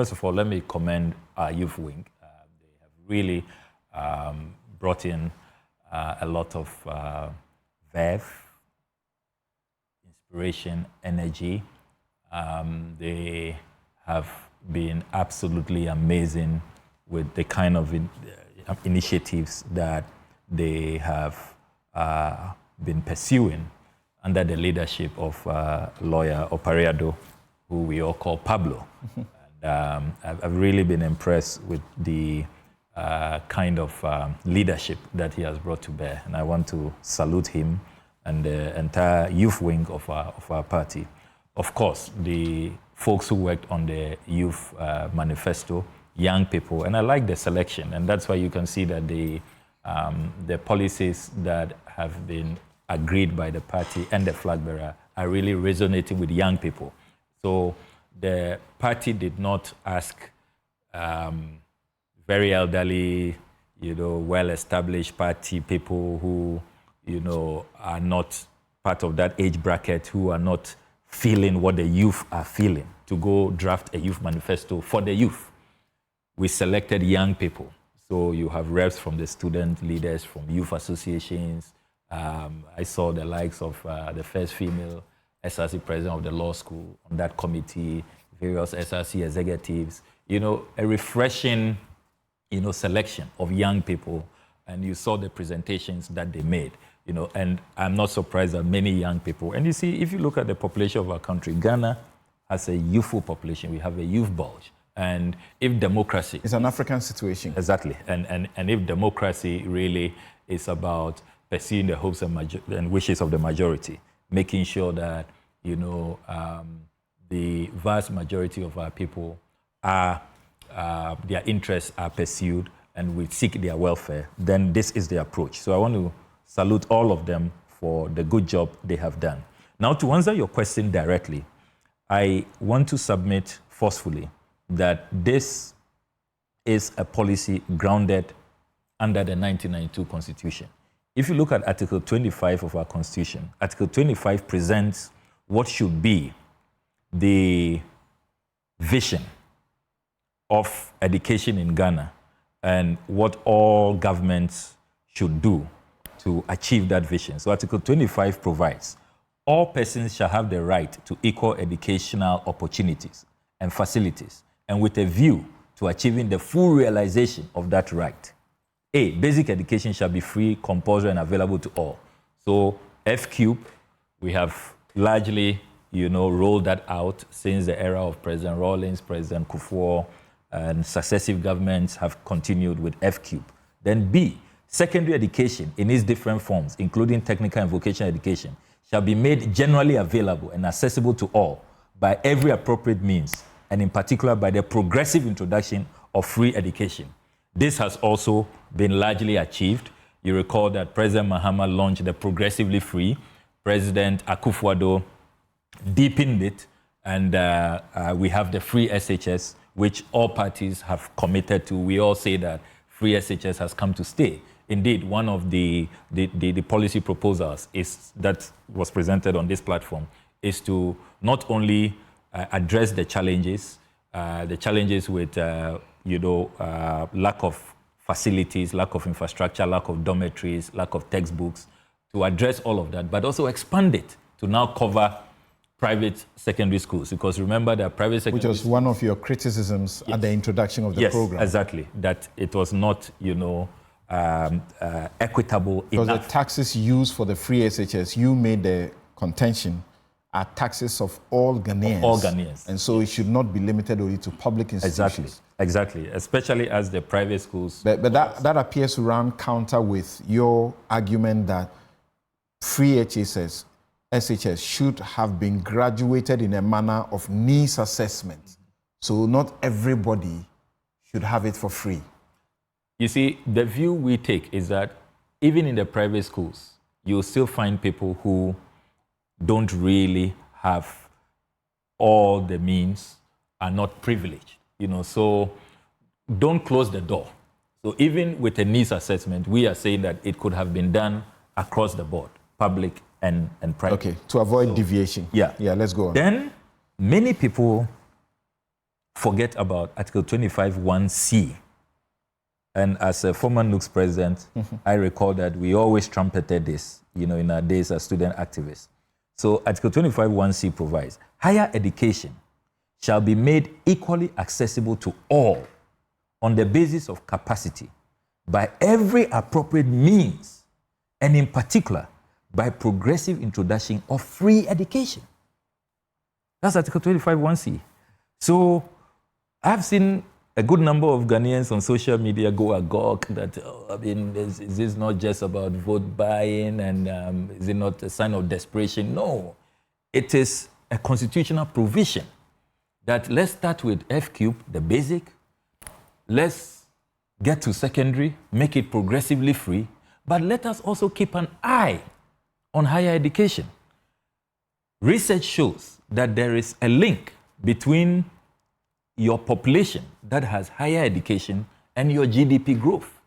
First of all, let me commend our youth wing. They have really brought in a lot of verve, inspiration, energy. They have been absolutely amazing with the kind of initiatives that they have been pursuing under the leadership of lawyer Opareado, who we all call Pablo. And I've really been impressed with the kind of leadership that he has brought to bear. And I want to salute him and the entire youth wing of our party. Of course, the folks who worked on the youth manifesto, young people, and I like the selection, and that's why you can see that the policies that have been agreed by the party and the flag bearer are really resonating with young people. So the party did not ask very elderly, well-established party people who, are not part of that age bracket, who are not feeling what the youth are feeling, to go draft a youth manifesto for the youth. We selected young people. So you have reps from the student leaders, from youth associations. I saw the likes of the first female SRC president of the law school on that committee, various SRC executives, a refreshing, selection of young people. And you saw the presentations that they made, and I'm not surprised that many young people, and you see, if you look at the population of our country, Ghana has a youthful population. We have a youth bulge. And if democracy... It's an African situation. Exactly. And if democracy really is about pursuing the hopes and wishes of the majority, making sure that, the vast majority of our people are, their interests are pursued and we seek their welfare, then this is the approach. So I want to salute all of them for the good job they have done. Now, to answer your question directly, I want to submit forcefully that this is a policy grounded under the 1992 Constitution. If you look at Article 25 of our Constitution, Article 25 presents what should be the vision of education in Ghana and what all governments should do to achieve that vision. So Article 25 provides all persons shall have the right to equal educational opportunities and facilities, and with a view to achieving the full realization of that right. A, basic education shall be free, compulsory, and available to all. So F-Cube, we have largely, rolled that out since the era of President Rawlings, President Kufuor, and successive governments have continued with F-Cube. Then B, secondary education in its different forms, including technical and vocational education, shall be made generally available and accessible to all by every appropriate means, and in particular by the progressive introduction of free education. This has also been largely achieved. You recall that President Mahama launched the progressively free. President Akufo-Addo deepened it, and we have the free SHS, which all parties have committed to. We all say that free SHS has come to stay. Indeed, one of the policy proposals that was presented on this platform is to not only address the challenges with lack of facilities, lack of infrastructure, lack of dormitories, lack of textbooks, to address all of that, but also expand it to now cover private secondary schools. Because remember that private secondary schools... Which was one of your criticisms at the introduction of the program. Yes, exactly. That it was not, equitable because enough. The taxes used for the free SHS, you made the contention, are taxes of all Ghanaians. Of all Ghanaians. And so it should not be limited only to public institutions. Exactly. Especially as the private schools... But that appears to run counter with your argument that free SHS should have been graduated in a manner of needs assessment. So not everybody should have it for free. You see, the view we take is that even in the private schools, you'll still find people who don't really have all the means, are not privileged. So don't close the door. So even with a needs assessment, we are saying that it could have been done across the board, public and private. Okay, to avoid deviation. Yeah, let's go on. Then many people forget about Article 25(1)(c). And as a former NUCS president, I recall that we always trumpeted this, in our days as student activists. So Article 25(1)(c) provides, higher education shall be made equally accessible to all on the basis of capacity by every appropriate means, and in particular, by progressive introduction of free education. That's Article 25(1)(c). So I've seen a good number of Ghanaians on social media go agog that, is this not just about vote buying and is it not a sign of desperation? No, it is a constitutional provision that let's start with F-cube, the basic. Let's get to secondary, make it progressively free, but let us also keep an eye on higher education. Research shows that there is a link between your population that has higher education and your GDP growth.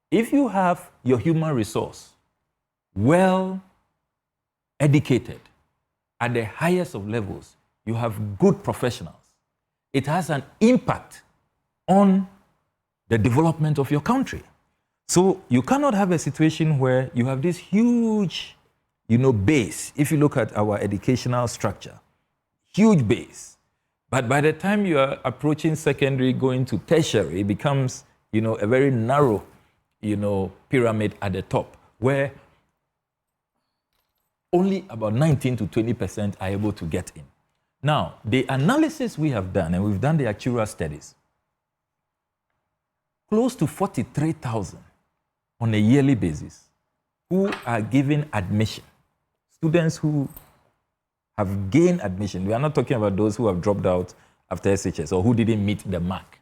If you have your human resource well educated at the highest of levels, you have good professionals, it has an impact on the development of your country. So you cannot have a situation where you have this huge, base. If you look at our educational structure, huge base. But by the time you are approaching secondary, going to tertiary, it becomes, a very narrow, pyramid at the top, where only about 19 to 20% are able to get in. Now, the analysis we have done, and we've done the actuarial studies, close to 43,000 on a yearly basis who are given admission. Students who have gained admission. We are not talking about those who have dropped out after SHS or who didn't meet the mark.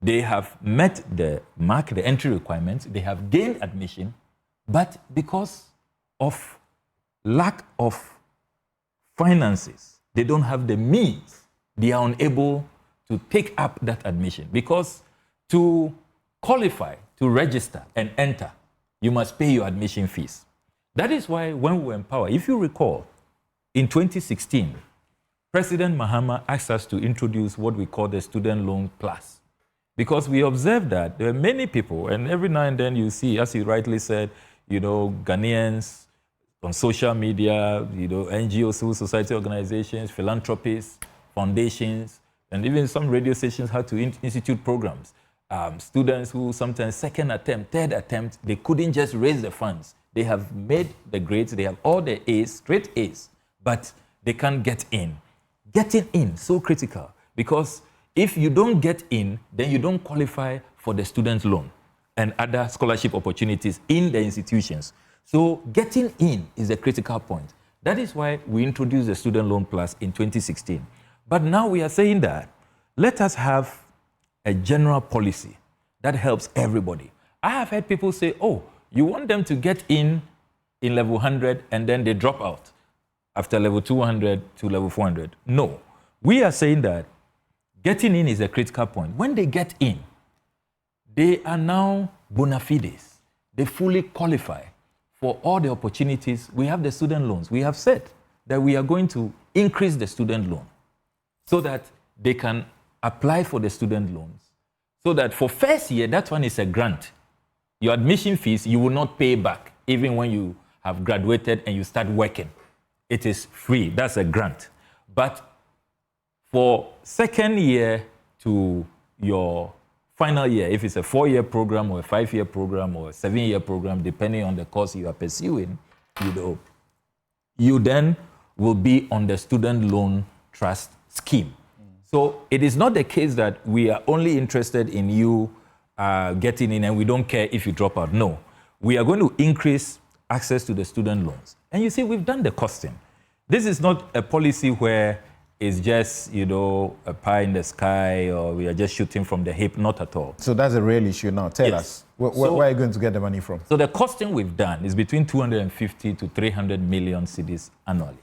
They have met the mark, the entry requirements, they have gained admission, but because of lack of finances, they don't have the means, they are unable to take up that admission. Because to qualify, to register and enter, you must pay your admission fees. That is why when we were in power, if you recall, in 2016, President Mahama asked us to introduce what we call the Student Loan Plus. Because we observed that there are many people, and every now and then you see, as you rightly said, Ghanaians on social media, NGOs, civil society organizations, philanthropists, foundations, and even some radio stations had to institute programs. Students who sometimes second attempt, third attempt, they couldn't just raise the funds. They have made the grades, they have all the A's, straight A's, but they can't get in. Getting in, so critical, because if you don't get in, then you don't qualify for the student loan and other scholarship opportunities in the institutions. So getting in is a critical point. That is why we introduced the Student Loan Plus in 2016. But now we are saying that let us have a general policy that helps everybody. I have heard people say, oh, you want them to get in level 100 and then they drop out after level 200 to level 400. No, we are saying that getting in is a critical point. When they get in, they are now bona fides. They fully qualify for all the opportunities. We have the student loans. We have said that we are going to increase the student loan so that they can apply for the student loans. So that for first year, that one is a grant. Your admission fees, you will not pay back, even when you have graduated and you start working. It is free. That's a grant. But for second year to your final year, if it's a 4-year program or a 5-year program or a 7-year program, depending on the course you are pursuing, you then will be on the student loan trust scheme. So it is not the case that we are only interested in you getting in and we don't care if you drop out. No, we are going to increase access to the student loans. And you see, we've done the costing. This is not a policy where it's just, a pie in the sky or we are just shooting from the hip, not at all. So that's a real issue now. Tell us, where are you going to get the money from? So the costing we've done is between 250 to 300 million cedis annually.